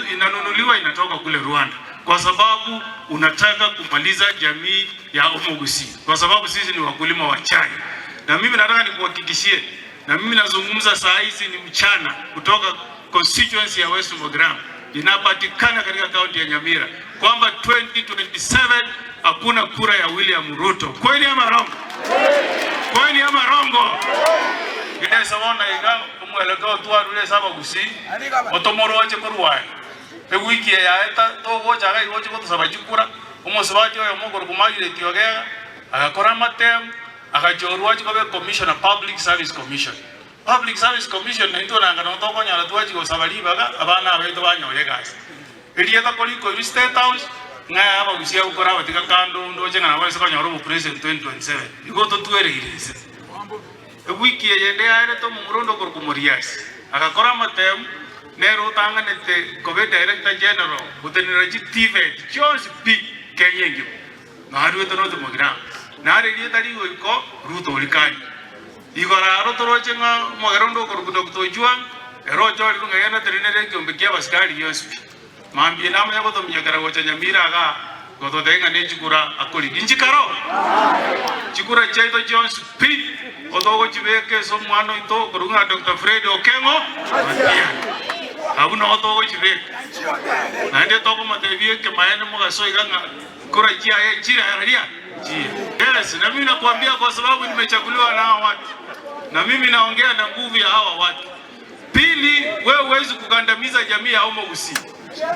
inanunuliwa inatoka kule Rwanda, kwa sababu unataka kumaliza jamii ya Omogusi, kwa sababu sisi ni wakulima wa chai. Na mimi nataka nikuhakikishie, na mimi nazungumza saa hizi ni mchana, kutoka constituency ya West Mogram inapatikana katika kaunti ya Nyamira, kwamba 2027 hakuna kura ya William Ruto. Kweli ama rongo? Kweli ama rongo? Gide sabona iga kumwelekeo tuarule saba gusi otomoro wache kurwaye wiki ya eta to gocha ga igoche ko sabajikura umusabaje yo mugoro kumagire tiogega agakora matem agachorwa chikobe commissioner public service commission nito nanga no to konya ratwaji go sabali baga abana abeto banyoye gasi elieta koliko iri state house nga aba gusia ukora batika kando ndoje ngana base konyoro mu president 2027 igoto tuereirese wiki yende aire to murundo kurkumurias agakora matem nero tanganete kobe director general uteneraji TVET Jones P kenyengi naru etono to mogira nare lieta ligo iko Ruto ulikani igora aro torochenga mogerondo kurkudo kutojua ero chori ngayana trinere kyombekia baskari yospi mambi nama yako to myakara gocha Nyamira ga goto denga ne chikura akoli injikaro chikura chaito Jones P otogo chibeke so mwana ito kurunga Dr. Fred Okengo abuno otogo chibeke nande toko matebie ke maene moga soiganga kura chia ye chira haria chia. Yes, na mimi nakwambia kwa sababu nimechaguliwa na hawa watu, na mimi naongea na nguvu ya hawa watu. Pili, wewe huwezi kugandamiza jamii ya Omogusi.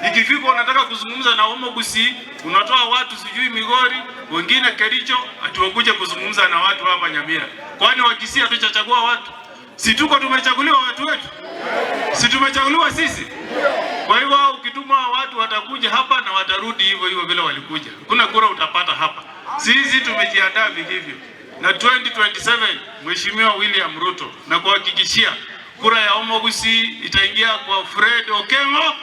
Ikifika unataka kuzungumza na Omogusi, unatoa watu sijui Migori, wengine Kericho, atuokuje kuzungumza na watu hapa Nyamira. Kwani Wakisia tutachagua watu? Si tuko tumechaguliwa watu wetu? Si tumechaguliwa sisi? Kwa hivyo ukituma watu watakuja hapa na watarudi hivyo hivyo vile walikuja. Kuna kura utapata hapa. Sisi tumejiandaa vilivyo. Na 2027 Mheshimiwa William Ruto, na kuhakikishia kura ya Omogusi itaingia kwa Fred Okengo.